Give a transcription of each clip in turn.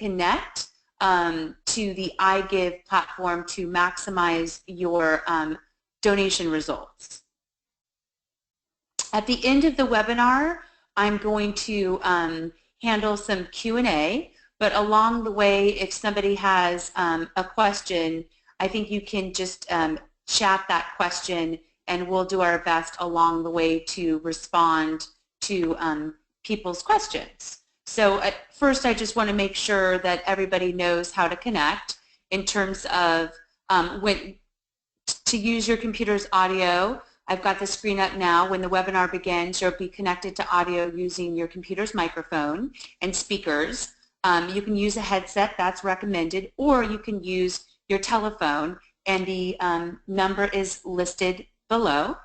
connect to the iGive platform to maximize your donation results. At the end of the webinar, I'm going to handle some Q&A, but along the way, if somebody has a question, I think you can just chat that question, and we'll do our best along the way to respond to people's questions. So at first, I just want to make sure that everybody knows how to connect in terms of to use your computer's audio. I've got the screen up now. When the webinar begins, you'll be connected to audio using your computer's microphone and speakers. You can use a headset, that's recommended, or you can use your telephone, and the number is listed below.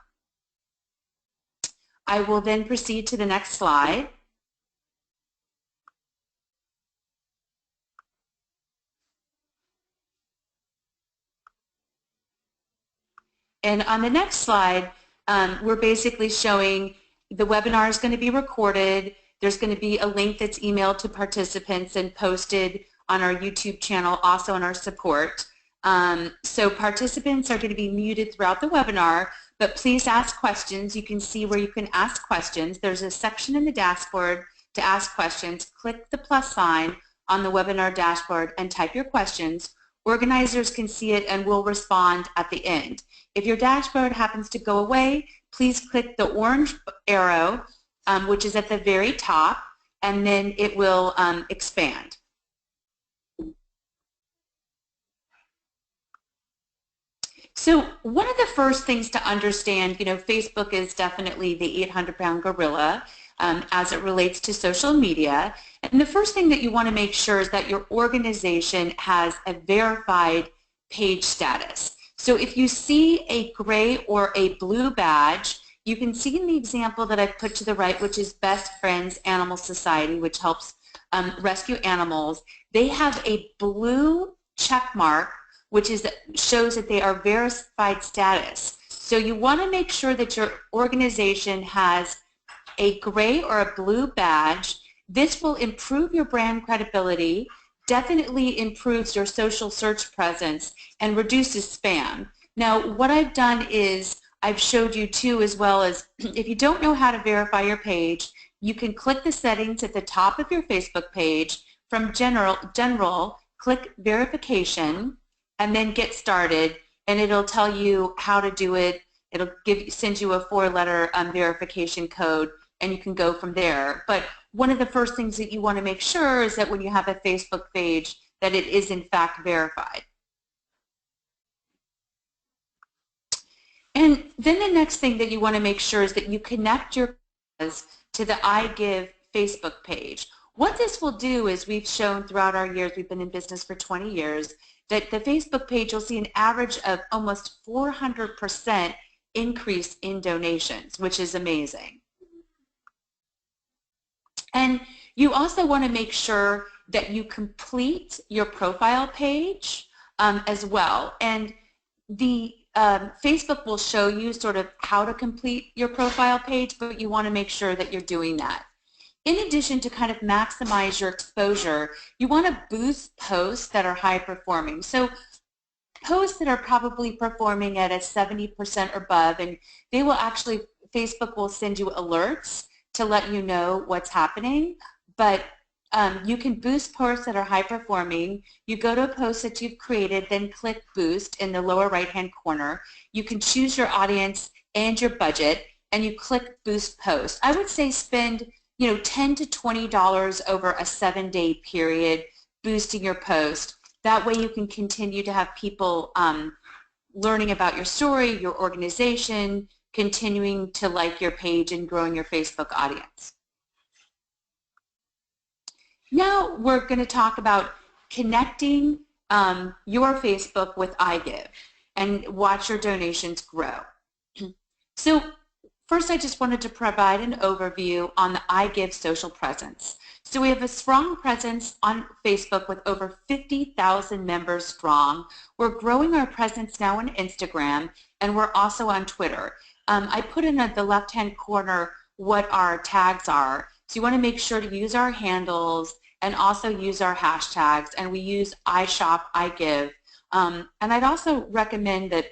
I will then proceed to the next slide. And on the next slide, we're basically showing the webinar is going to be recorded. There's going to be a link that's emailed to participants and posted on our YouTube channel, also on our support. So participants are going to be muted throughout the webinar, but please ask questions. You can see where you can ask questions. There's a section in the dashboard to ask questions. Click the plus sign on the webinar dashboard and type your questions. Organizers can see it and will respond at the end. If your dashboard happens to go away, please click the orange arrow, which is at the very top, and then it will expand. So one of the first things to understand, Facebook is definitely the 800-pound gorilla as it relates to social media. And the first thing that you want to make sure is that your organization has a verified page status. So if you see a gray or a blue badge, you can see in the example that I've put to the right, which is Best Friends Animal Society, which helps rescue animals. They have a blue check mark, which shows that they are verified status. So you want to make sure that your organization has a gray or a blue badge. This will improve your brand credibility, definitely improves your social search presence, and reduces spam. Now, what I've done is I've showed you too, as well as if you don't know how to verify your page, you can click the settings at the top of your Facebook page. From general, click verification, and then get started, and it'll tell you how to do it. It'll send you a 4-letter verification code, and you can go from there. But one of the first things that you want to make sure is that when you have a Facebook page, that it is in fact verified. And then the next thing that you want to make sure is that you connect your cause to the iGive Facebook page. What this will do is, we've shown throughout our years, we've been in business for 20 years, that the Facebook page, you'll see an average of almost 400% increase in donations, which is amazing. And you also want to make sure that you complete your profile page as well. And the Facebook will show you sort of how to complete your profile page, but you want to make sure that you're doing that. In addition to kind of maximize your exposure, you want to boost posts that are high performing. So posts that are probably performing at a 70% or above, and they will actually, Facebook will send you alerts to let you know what's happening, but you can boost posts that are high performing. You go to a post that you've created, then click boost in the lower right hand corner. You can choose your audience and your budget, and you click boost post. I would say spend $10 to $20 over a 7-day period boosting your post. That way you can continue to have people learning about your story, your organization, continuing to like your page and growing your Facebook audience. Now we're going to talk about connecting your Facebook with iGive and watch your donations grow. So first, I just wanted to provide an overview on the iGive social presence. So we have a strong presence on Facebook with over 50,000 members strong. We're growing our presence now on Instagram, and we're also on Twitter. I put in at the left-hand corner what our tags are. So you want to make sure to use our handles and also use our hashtags, and we use iShop, iGive. And I'd also recommend that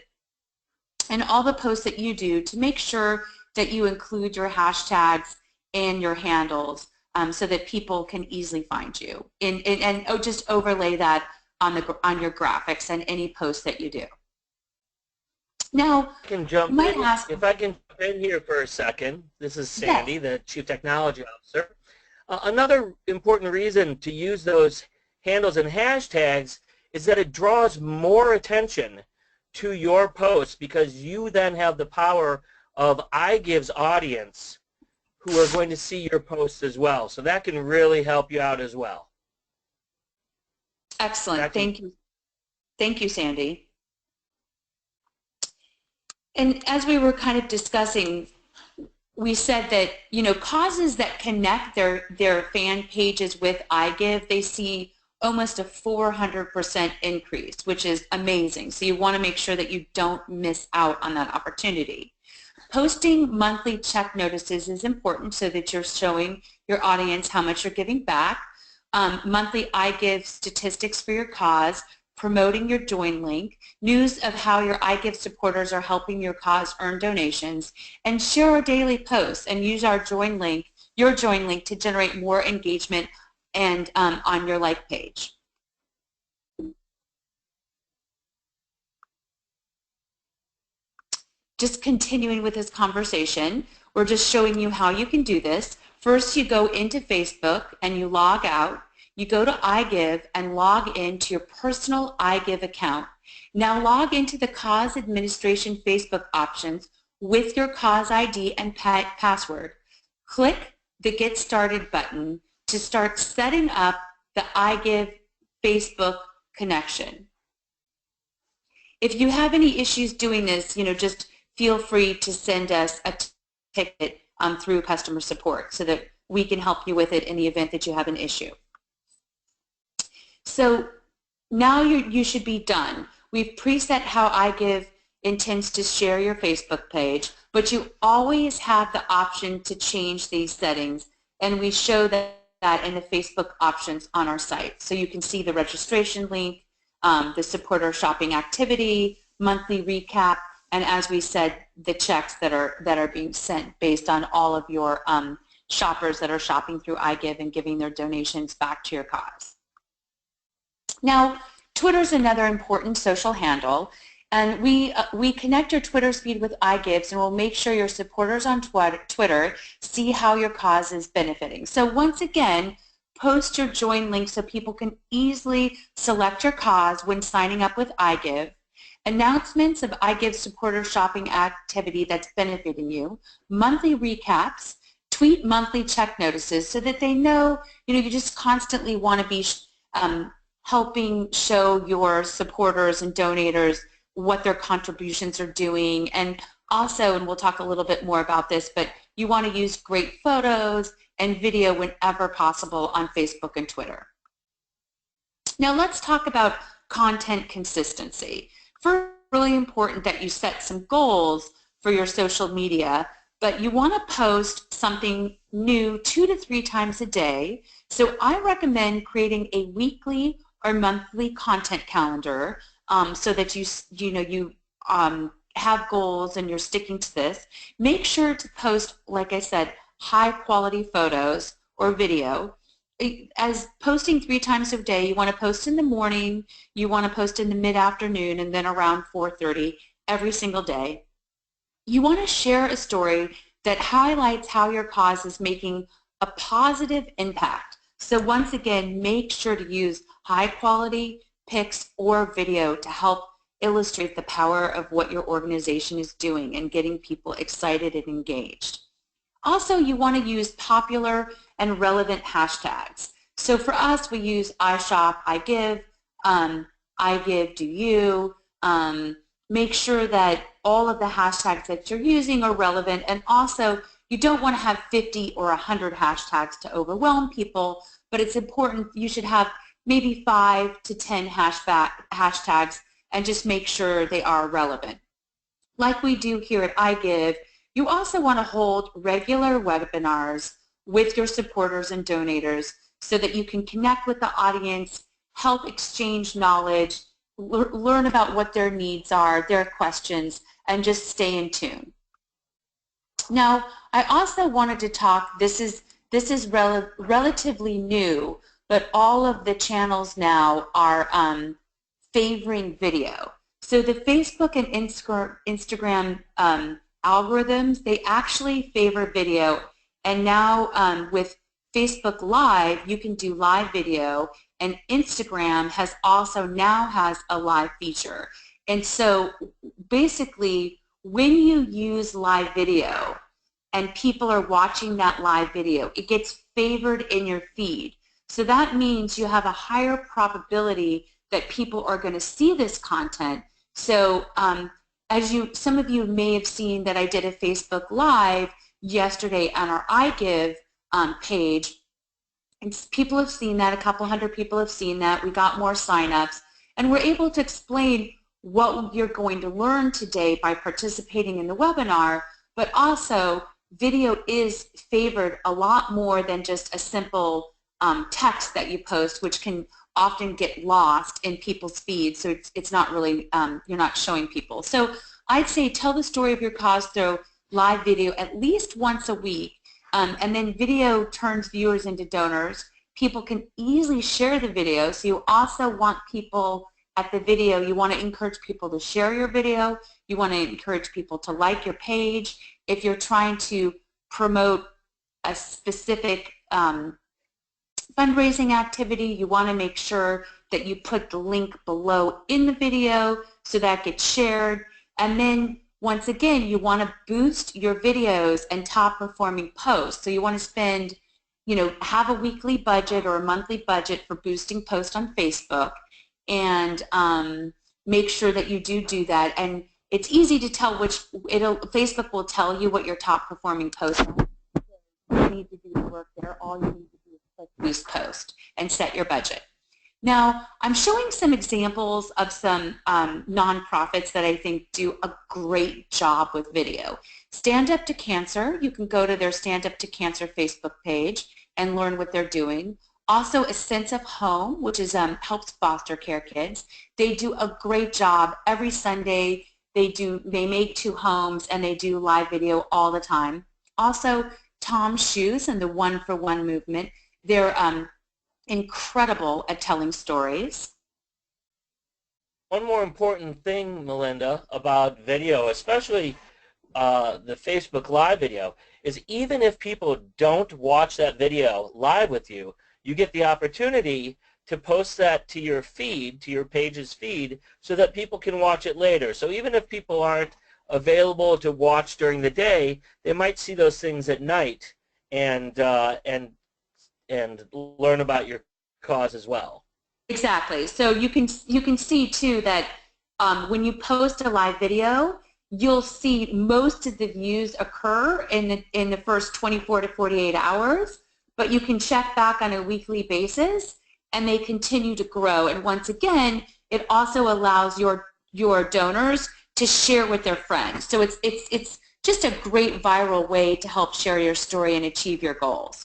in all the posts that you do to make sure that you include your hashtags and your handles so that people can easily find you, and just overlay that on your graphics and any post that you do. Now, I can jump in. If I can jump in here for a second, this is Sandy, yes, the Chief Technology Officer. Another important reason to use those handles and hashtags is that it draws more attention to your posts, because you then have the power of iGive's audience who are going to see your posts as well. So that can really help you out as well. Excellent. Thank you. Thank you, Sandy. And as we were kind of discussing, we said that, you know, causes that connect their fan pages with iGive, they see almost a 400% increase, which is amazing. So you want to make sure that you don't miss out on that opportunity. Posting monthly check notices is important so that you're showing your audience how much you're giving back. Monthly iGive statistics for your cause, promoting your join link, news of how your iGive supporters are helping your cause earn donations, and share our daily posts and use our join link, your join link, to generate more engagement and on your like page. Just continuing with this conversation, we're just showing you how you can do this. First, you go into Facebook and you log out. You go to iGive and log into your personal iGive account. Now log into the Cause Administration Facebook options with your cause ID and password. Click the Get Started button to start setting up the iGive Facebook connection. If you have any issues doing this, you know, just feel free to send us a ticket through customer support so that we can help you with it in the event that you have an issue. So now you should be done. We've preset how iGive intends to share your Facebook page, but you always have the option to change these settings, and we show that in the Facebook options on our site. So you can see the registration link, the supporter shopping activity, monthly recap, and as we said, the checks that are being sent based on all of your shoppers that are shopping through iGive and giving their donations back to your cause. Now, Twitter is another important social handle, and we connect your Twitter feed with iGives, and we'll make sure your supporters on Twitter see how your cause is benefiting. So once again, post your join link so people can easily select your cause when signing up with iGive. Announcements of iGive supporter shopping activity that's benefiting you, monthly recaps, tweet monthly check notices so that they know, you know, you just constantly want to be helping show your supporters and donators what their contributions are doing. And also, and we'll talk a little bit more about this, but you want to use great photos and video whenever possible on Facebook and Twitter. Now let's talk about content consistency. First, really important that you set some goals for your social media, but you want to post something new 2 to 3 times a day. So I recommend creating a weekly or monthly content calendar so that you have goals and you're sticking to this. Make sure to post, like I said, high quality photos or video. As posting 3 times a day, you want to post in the morning, you want to post in the mid-afternoon, and then around 4:30 every single day. You want to share a story that highlights how your cause is making a positive impact. So once again, make sure to use high quality pics or video to help illustrate the power of what your organization is doing and getting people excited and engaged. Also, you want to use popular and relevant hashtags. So for us, we use iShop, iGive, iGive, do you. Make sure that all of the hashtags that you're using are relevant, and also you don't want to have 50 or 100 hashtags to overwhelm people, but it's important you should have maybe 5 to 10 hashtags and just make sure they are relevant. Like we do here at iGive, you also want to hold regular webinars with your supporters and donators so that you can connect with the audience, help exchange knowledge, learn about what their needs are, their questions, and just stay in tune. Now, I also wanted to talk, this is relatively new, but all of the channels now are favoring video. So the Facebook and Instagram algorithms, they actually favor video. And now with Facebook Live, you can do live video, and Instagram has a live feature. And so basically, when you use live video and people are watching that live video, it gets favored in your feed. So that means you have a higher probability that people are going to see this content. So some of you may have seen that I did a Facebook Live yesterday on our iGive page. And people have seen that, a couple hundred people have seen that. We got more signups, and we're able to explain what you're going to learn today by participating in the webinar, but also video is favored a lot more than just a simple text that you post, which can often get lost in people's feeds, so it's not really, you're not showing people. So I'd say tell the story of your cause through live video at least once a week, and then video turns viewers into donors. People can easily share the video, so you also want people at the video, you want to encourage people to share your video, you want to encourage people to like your page. If you're trying to promote a specific fundraising activity, you want to make sure that you put the link below in the video so that gets shared. And then once again, you want to boost your videos and top performing posts. So you want to spend, have a weekly budget or a monthly budget for boosting posts on Facebook, and make sure that you do that. And it's easy to tell Facebook will tell you what your top performing posts are. You don't need to do the work there. All you need to do is click boost post and set your budget. Now, I'm showing some examples of some nonprofits that I think do a great job with video. Stand Up to Cancer, you can go to their Stand Up to Cancer Facebook page and learn what they're doing. Also, A Sense of Home, which is helps foster care kids. They do a great job every Sunday. They make 2 homes, and they do live video all the time. Also, Tom's Shoes and the One for One movement. They're incredible at telling stories. One more important thing, Melinda, about video, especially the Facebook Live video, is even if people don't watch that video live with you, you get the opportunity to post that to your feed, to your page's feed, so that people can watch it later. So even if people aren't available to watch during the day, they might see those things at night and learn about your cause as well. Exactly. So you can see too that when you post a live video, you'll see most of the views occur in the first 24 to 48 hours. But you can check back on a weekly basis, and they continue to grow. And once again, it also allows your donors to share with their friends. So it's just a great viral way to help share your story and achieve your goals.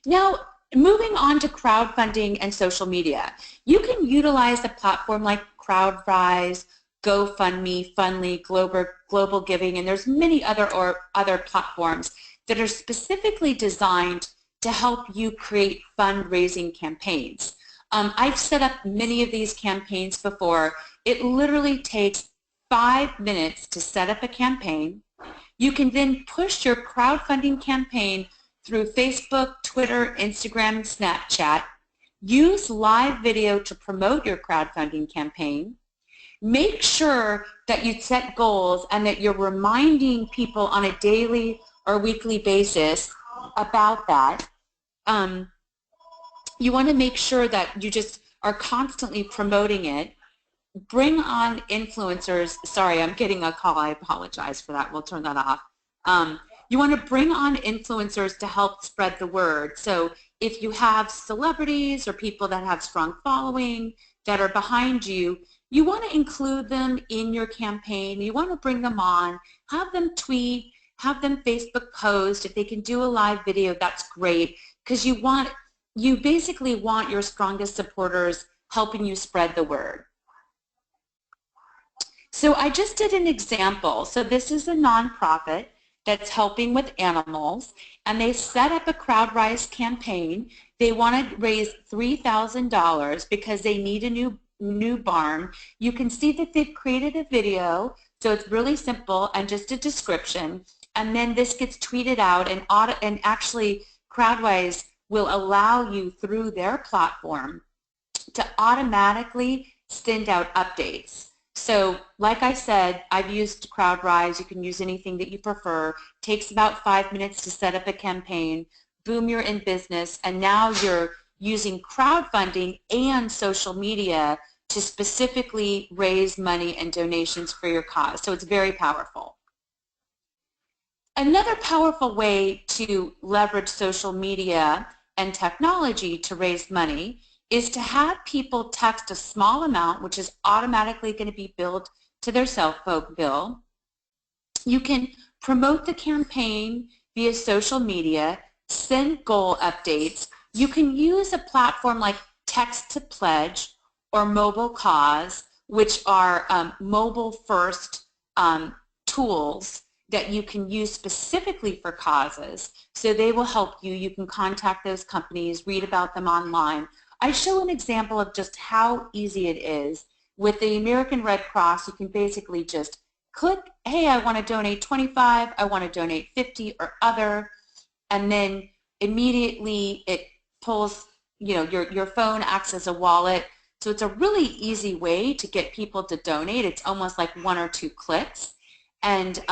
Now, moving on to crowdfunding and social media, you can utilize a platform like CROWDRISE, GoFundMe, Fundly, Global Giving, and there's many other platforms that are specifically designed to help you create fundraising campaigns. I've set up many of these campaigns before. It literally takes 5 minutes to set up a campaign. You can then push your crowdfunding campaign through Facebook, Twitter, Instagram, and Snapchat. Use live video to promote your crowdfunding campaign. Make sure that you set goals and that you're reminding people on a daily or weekly basis about that. You want to make sure that you just are constantly promoting it. Bring on influencers. Sorry, I'm getting a call. I apologize for that. We'll turn that off. You want to bring on influencers to help spread the word. So if you have celebrities or people that have strong following that are behind you, you want to include them in your campaign. You want to bring them on, have them tweet, have them Facebook post. If they can do a live video, that's great, because you want you basically want your strongest supporters helping you spread the word. So I just did an example. So this is a nonprofit that's helping with animals, and they set up a CROWDRISE campaign. They want to raise $3,000 because they need a new barn. You can see that they've created a video, so it's really simple and just a description. And then this gets tweeted out, and actually CROWDRISE will allow you through their platform to automatically send out updates. So like I said, I've used CrowdRise. You can use anything that you prefer. Takes about 5 minutes to set up a campaign. Boom, you're in business. And now you're using crowdfunding and social media to specifically raise money and donations for your cause. So it's very powerful. Another powerful way to leverage social media and technology to raise money is to have people text a small amount, which is automatically going to be billed to their cell phone bill. You can promote the campaign via social media, send goal updates. You can use a platform like Text to Pledge or Mobile Cause, which are mobile-first tools that you can use specifically for causes. So they will help you. You can contact those companies, read about them online. I show an example of just how easy it is. With the American Red Cross, you can basically just click, hey, I want to donate 25, I want to donate 50 or other, and then immediately it pulls, your phone acts as a wallet. So it's a really easy way to get people to donate. It's almost like 1 or 2 clicks, and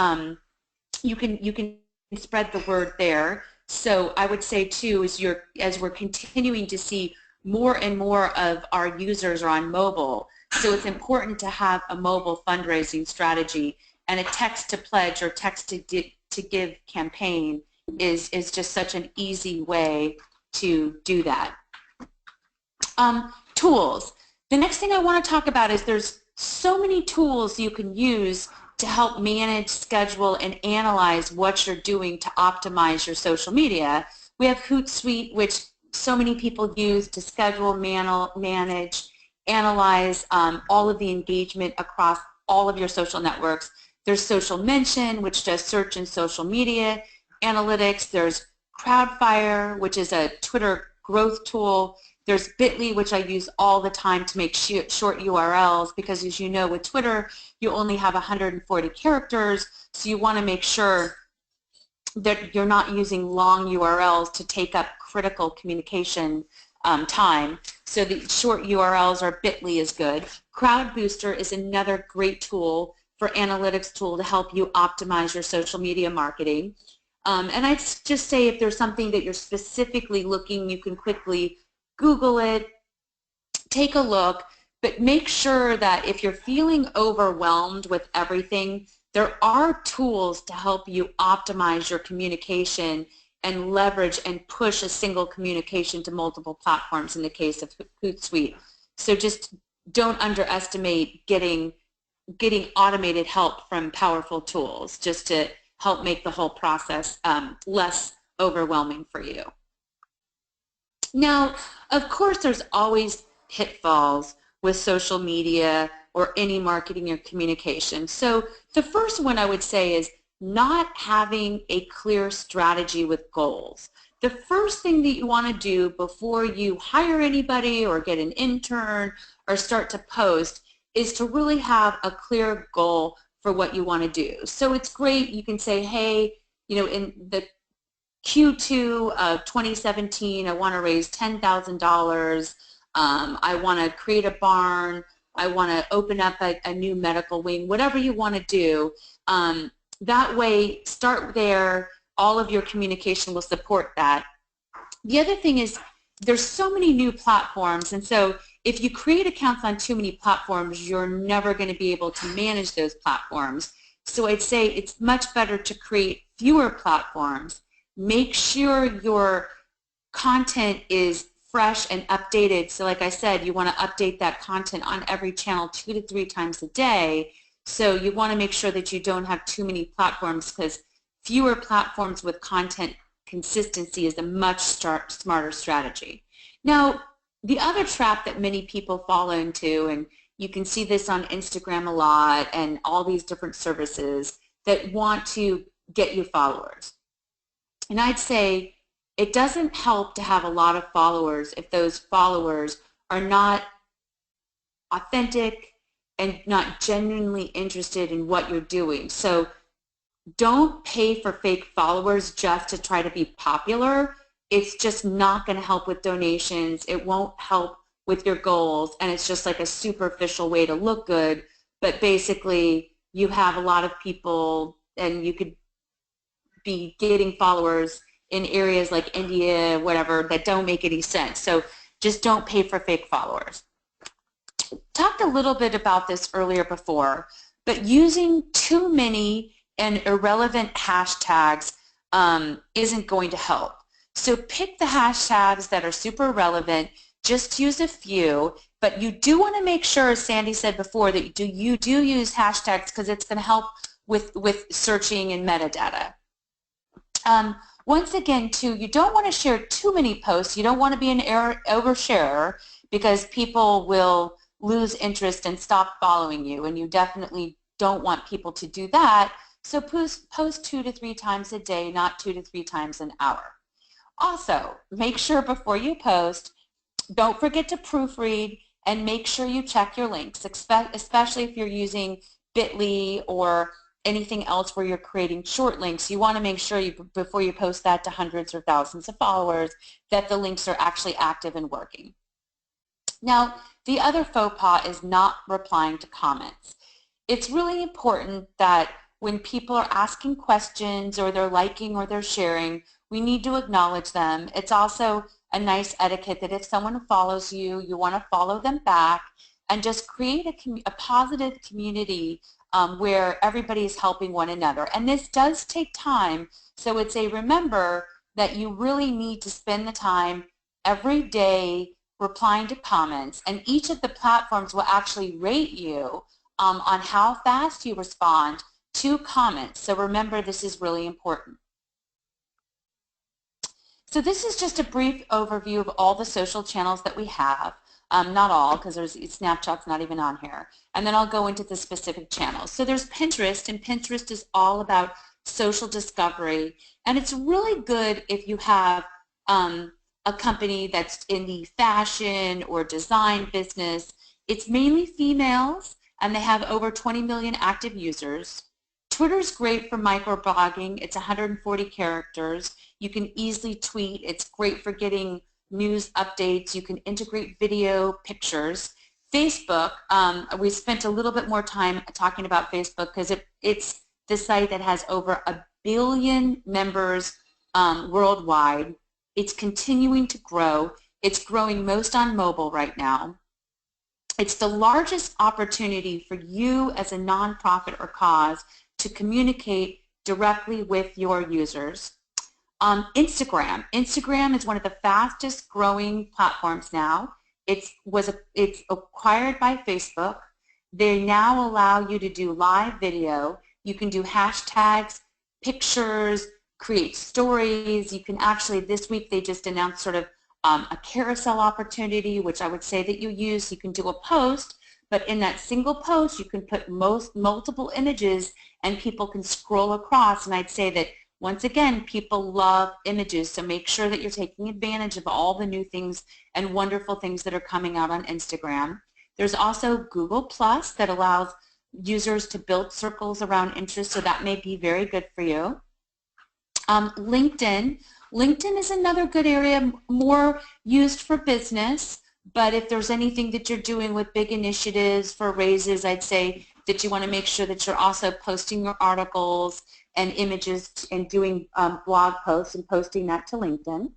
you can spread the word there. So I would say too, as we're continuing to see more and more of our users are on mobile, so it's important to have a mobile fundraising strategy, and a text to pledge or text to give campaign is just such an easy way to do that. Tools. The next thing I want to talk about is there's so many tools you can use to help manage, schedule, and analyze what you're doing to optimize your social media. We have Hootsuite, which so many people use to schedule, manage, analyze all of the engagement across all of your social networks. There's Social Mention, which does search and social media analytics. There's Crowdfire, which is a Twitter growth tool. There's Bitly, which I use all the time to make short URLs, because as you know, with Twitter, you only have 140 characters, so you want to make sure that you're not using long URLs to take up critical communication time. So the short URLs or Bitly is good. Crowd Booster is another great tool for analytics tool to help you optimize your social media marketing. And I'd just say if there's something that you're specifically looking, you can quickly Google it, take a look, but make sure that if you're feeling overwhelmed with everything, there are tools to help you optimize your communication and leverage and push a single communication to multiple platforms in the case of Hootsuite. So just don't underestimate getting automated help from powerful tools just to help make the whole process less overwhelming for you. Now, of course, there's always pitfalls with social media or any marketing or communication. So the first one I would say is not having a clear strategy with goals. The first thing that you want to do before you hire anybody or get an intern or start to post is to really have a clear goal for what you want to do. So it's great, you can say, hey, in the Q2 of 2017, I want to raise $10,000. I want to create a barn. I want to open up a new medical wing, whatever you want to do. That way, start there. All of your communication will support that. The other thing is there's so many new platforms, and so if you create accounts on too many platforms, you're never going to be able to manage those platforms. So I'd say it's much better to create fewer platforms. Make sure your content is fresh and updated. So like I said, you want to update that content on every channel 2 to 3 times a day. So you want to make sure that you don't have too many platforms, because fewer platforms with content consistency is a much smarter strategy. Now, the other trap that many people fall into, and you can see this on Instagram a lot and all these different services that want to get you followers. And I'd say it doesn't help to have a lot of followers if those followers are not authentic and not genuinely interested in what you're doing. So don't pay for fake followers just to try to be popular. It's just not going to help with donations. It won't help with your goals, and it's just like a superficial way to look good. But basically, you have a lot of people, and you could be getting followers in areas like India, whatever, that don't make any sense. So just don't pay for fake followers. Talked a little bit about this earlier before, but using too many and irrelevant hashtags isn't going to help. So pick the hashtags that are super relevant, just use a few, but you do want to make sure, as Sandy said before, that you do use hashtags because it's going to help with searching and metadata. Once again, too, you don't want to share too many posts. You don't want to be an oversharer because people will lose interest and stop following you, and you definitely don't want people to do that. So post 2 to 3 times a day, not 2 to 3 times an hour. Also, make sure before you post, don't forget to proofread and make sure you check your links, especially if you're using Bitly or anything else where you're creating short links. You want to make sure before you post that to hundreds or thousands of followers that the links are actually active and working. Now, the other faux pas is not replying to comments. It's really important that when people are asking questions or they're liking or they're sharing, we need to acknowledge them. It's also a nice etiquette that if someone follows you, you want to follow them back and just create a positive community where everybody is helping one another. And this does take time, so it's remember that you really need to spend the time every day replying to comments, and each of the platforms will actually rate you on how fast you respond to comments. So remember, this is really important. So this is just a brief overview of all the social channels that we have. Not all, because Snapchat's not even on here. And then I'll go into the specific channels. So there's Pinterest, and Pinterest is all about social discovery. And it's really good if you have a company that's in the fashion or design business. It's mainly females, and they have over 20 million active users. Twitter's great for microblogging. It's 140 characters. You can easily tweet. It's great for getting news updates. You can integrate video, pictures. Facebook, we spent a little bit more time talking about Facebook because it's the site that has over 1 billion members worldwide. It's continuing to grow. It's growing most on mobile right now. It's the largest opportunity for you as a nonprofit or cause to communicate directly with your users. Instagram. Instagram is one of the fastest growing platforms now. It's acquired by Facebook. They now allow you to do live video. You can do hashtags, pictures, create stories. You can actually, this week they just announced sort of a carousel opportunity, which I would say that you use. You can do a post, but in that single post you can put multiple images and people can scroll across. And I'd say that once again, people love images, so make sure that you're taking advantage of all the new things and wonderful things that are coming out on Instagram. There's also Google Plus that allows users to build circles around interests, so that may be very good for you. LinkedIn. LinkedIn is another good area, more used for business, but if there's anything that you're doing with big initiatives for raises, I'd say that you want to make sure that you're also posting your articles and images and doing blog posts and posting that to LinkedIn.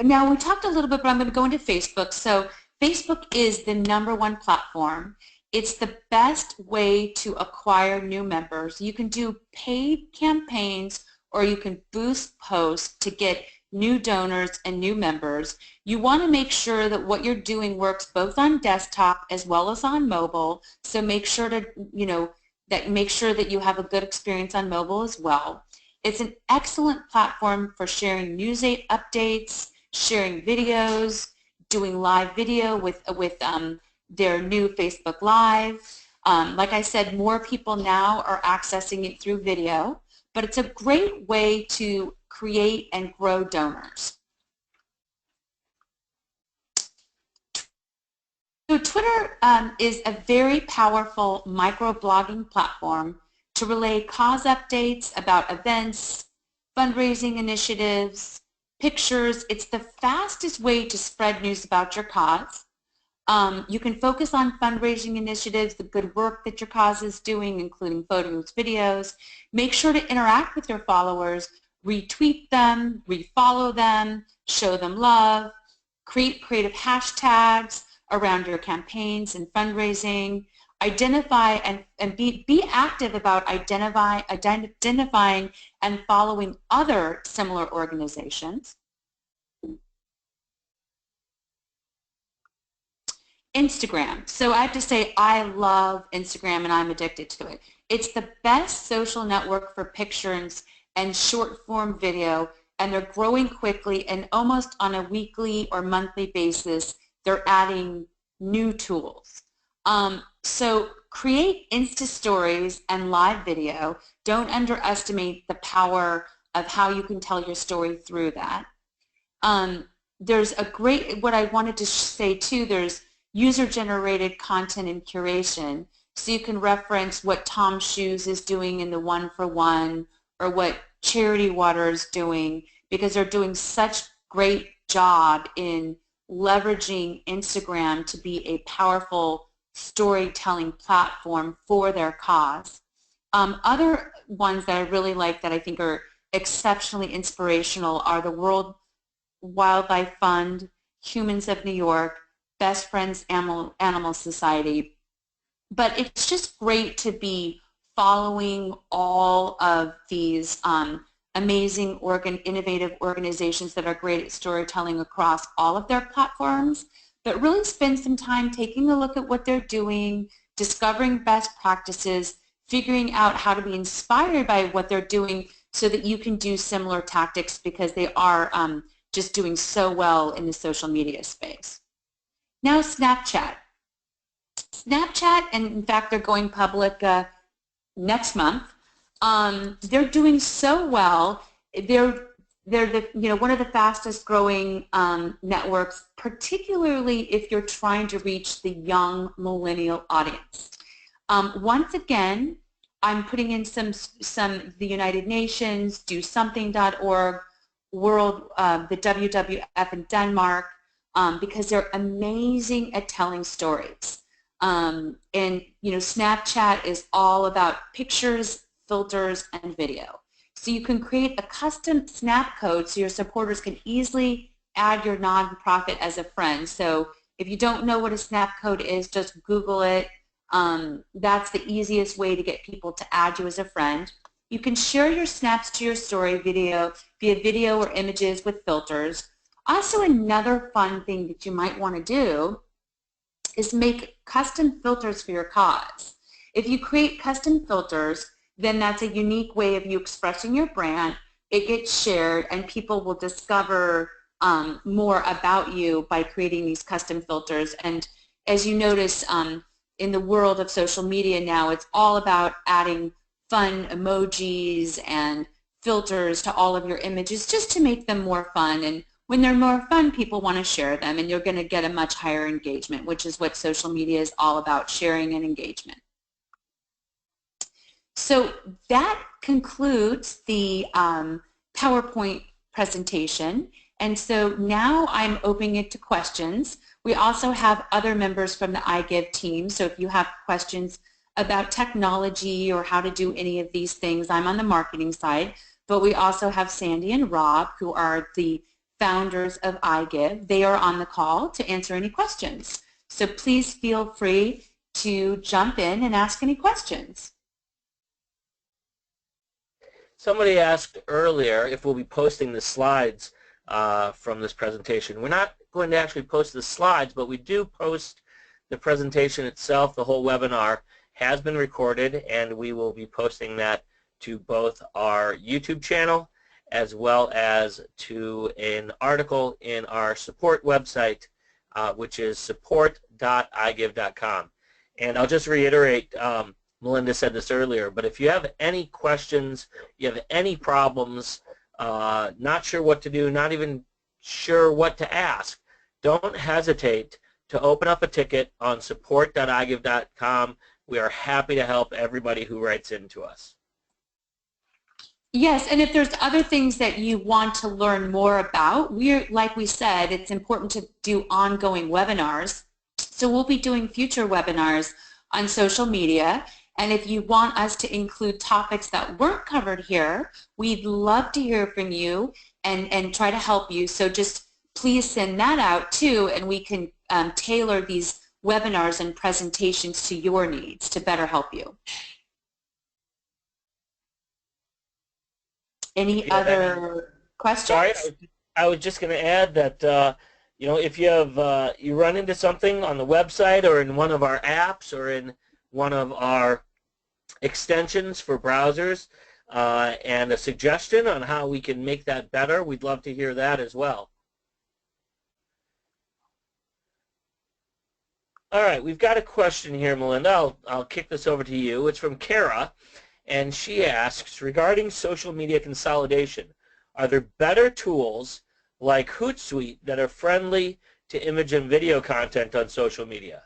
Now, we talked a little bit, but I'm going to go into Facebook. So Facebook is the #1 platform. It's the best way to acquire new members. You can do paid campaigns or you can boost posts to get new donors and new members. You want to make sure that what you're doing works both on desktop as well as on mobile. So make sure to, make sure that you have a good experience on mobile as well. It's an excellent platform for sharing news updates, sharing videos, doing live video with their new Facebook Live. Like I said, more people now are accessing it through video, but it's a great way to create and grow donors. So Twitter is a very powerful microblogging platform to relay cause updates about events, fundraising initiatives, pictures. It's the fastest way to spread news about your cause. You can focus on fundraising initiatives, the good work that your cause is doing, including photos, videos. Make sure to interact with your followers, retweet them, refollow them, show them love, create creative hashtags around your campaigns and fundraising. Identify and be active about identifying and following other similar organizations. Instagram. So I have to say I love Instagram and I'm addicted to it. It's the best social network for pictures and short form video, and they're growing quickly, and almost on a weekly or monthly basis they're adding new tools. So create Insta stories and live video. Don't underestimate the power of how you can tell your story through that. There's a great, what I wanted to say too, there's user-generated content and curation. So you can reference what Tom Shoes is doing in the One for One, or what Charity Water is doing, because they're doing such great job in leveraging Instagram to be a powerful storytelling platform for their cause. Other ones that I really like that I think are exceptionally inspirational are the World Wildlife Fund, Humans of New York, Best Friends Animal Society. But it's just great to be following all of these amazing, innovative organizations that are great at storytelling across all of their platforms, but really spend some time taking a look at what they're doing, discovering best practices, figuring out how to be inspired by what they're doing so that you can do similar tactics, because they are just doing so well in the social media space. Now Snapchat. Snapchat, and in fact they're going public next month. They're doing so well. They're one of the fastest growing networks, particularly if you're trying to reach the young millennial audience. Once again, I'm putting in some the United Nations, DoSomething.org, the WWF in Denmark, because they're amazing at telling stories. And Snapchat is all about pictures, filters, and video. So you can create a custom snap code so your supporters can easily add your nonprofit as a friend. So if you don't know what a snap code is, just Google it. That's the easiest way to get people to add you as a friend. You can share your snaps to your story via video or images with filters. Also, another fun thing that you might want to do is make custom filters for your cause. If you create custom filters, then that's a unique way of you expressing your brand. It gets shared, and people will discover more about you by creating these custom filters. And as you notice, in the world of social media now, it's all about adding fun emojis and filters to all of your images just to make them more fun. And when they're more fun, people want to share them, and you're going to get a much higher engagement, which is what social media is all about, sharing and engagement. So that concludes the PowerPoint presentation. And so now I'm opening it to questions. We also have other members from the iGive team, so if you have questions about technology or how to do any of these things, I'm on the marketing side, but we also have Sandy and Rob, who are the founders of iGive. They are on the call to answer any questions. So please feel free to jump in and ask any questions. Somebody asked earlier if we'll be posting the slides from this presentation. We're not going to actually post the slides, but we do post the presentation itself. The whole webinar has been recorded, and we will be posting that to both our YouTube channel as well as to an article in our support website, which is support.igive.com. And I'll just reiterate, Melinda said this earlier, but if you have any questions, you have any problems, not sure what to do, not even sure what to ask, don't hesitate to open up a ticket on support.igive.com. We are happy to help everybody who writes into us. Yes, and if there's other things that you want to learn more about, like we said, it's important to do ongoing webinars. So we'll be doing future webinars on social media. And if you want us to include topics that weren't covered here, we'd love to hear from you and try to help you. So just please send that out too, and we can tailor these webinars and presentations to your needs to better help you. Any other questions? Sorry, I was just going to add that you know, if you have you run into something on the website or in one of our apps or in one of our extensions for browsers and a suggestion on how we can make that better, we'd love to hear that as well. All right, we've got a question here, Melinda. I'll kick this over to you. It's from Kara. And she asks, regarding social media consolidation, are there better tools like Hootsuite that are friendly to image and video content on social media?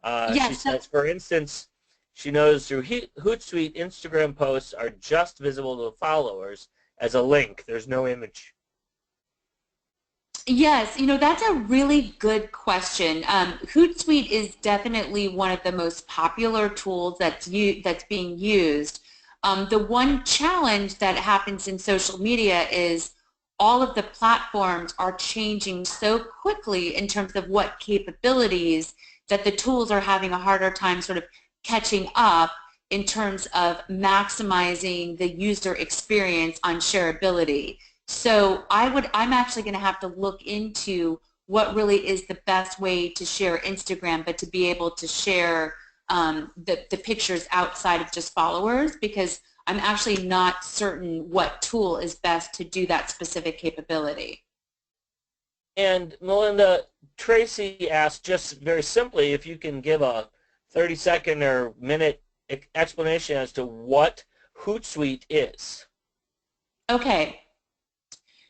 Yes. She says, for instance, she knows through Hootsuite, Instagram posts are just visible to followers as a link. There's no image. Yes, you know, that's a really good question. Hootsuite is definitely one of the most popular tools that's being used. The one challenge that happens in social media is all of the platforms are changing so quickly in terms of what capabilities that the tools are having a harder time sort of catching up in terms of maximizing the user experience on shareability. So I'm actually going to have to look into what really is the best way to share Instagram, but to be able to share the pictures outside of just followers, because I'm actually not certain what tool is best to do that specific capability. And Melinda, Tracy asked just very simply if you can give a 30-second or minute explanation as to what Hootsuite is. Okay.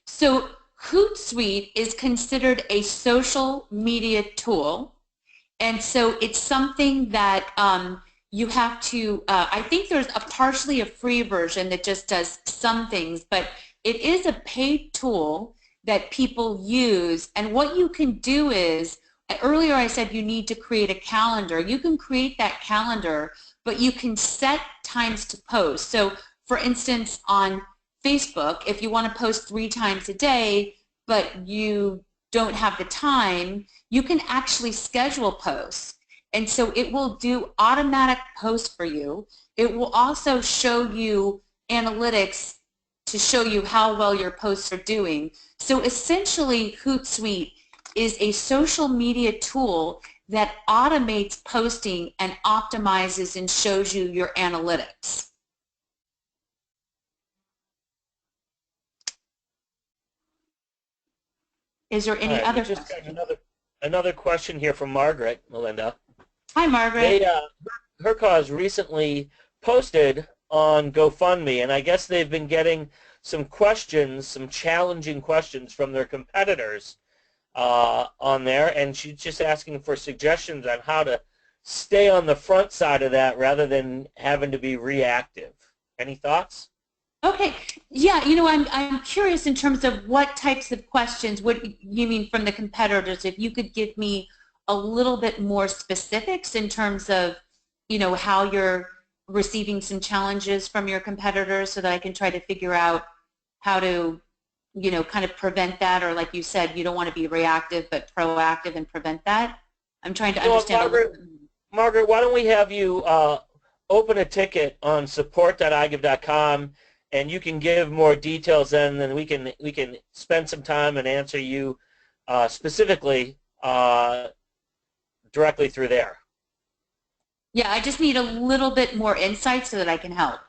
So Hootsuite is considered a social media tool, and so it's something that you have to, I think there's partially a free version that just does some things, but it is a paid tool that people use. And what you can do is, earlier I said you need to create a calendar. You can create that calendar, but you can set times to post. So for instance, on Facebook, if you want to post 3 times a day, but you don't have the time, you can actually schedule posts. And so it will do automatic posts for you. It will also show you analytics to show you how well your posts are doing. So essentially, Hootsuite is a social media tool that automates posting and optimizes and shows you your analytics. Is there any other questions? Just got another question here from Margaret, Melinda. Hi, Margaret. Her cause recently posted on GoFundMe, and I guess they've been getting some questions, some challenging questions from their competitors on there, and she's just asking for suggestions on how to stay on the front side of that rather than having to be reactive. Any thoughts? Okay, yeah, you know, I'm curious in terms of what types of questions, what you mean from the competitors. If you could give me a little bit more specifics in terms of, you know, how you're receiving some challenges from your competitors so that I can try to figure out how to, you know, kind of prevent that, or like you said, you don't want to be reactive but proactive and prevent that. I'm trying to understand. Margaret, why don't we have you open a ticket on support.igive.com, and you can give more details then, and we can spend some time and answer you specifically directly through there. Yeah, I just need a little bit more insight so that I can help.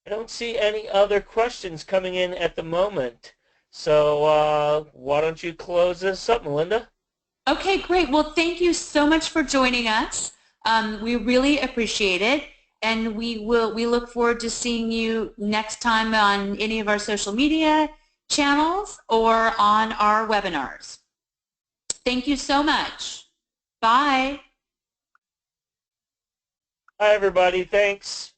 I don't see any other questions coming in at the moment. So why don't you close this up, Melinda? Okay, great. Well, thank you so much for joining us. We really appreciate it. And we look forward to seeing you next time on any of our social media channels or on our webinars. Thank you so much. Bye. Hi, everybody. Thanks.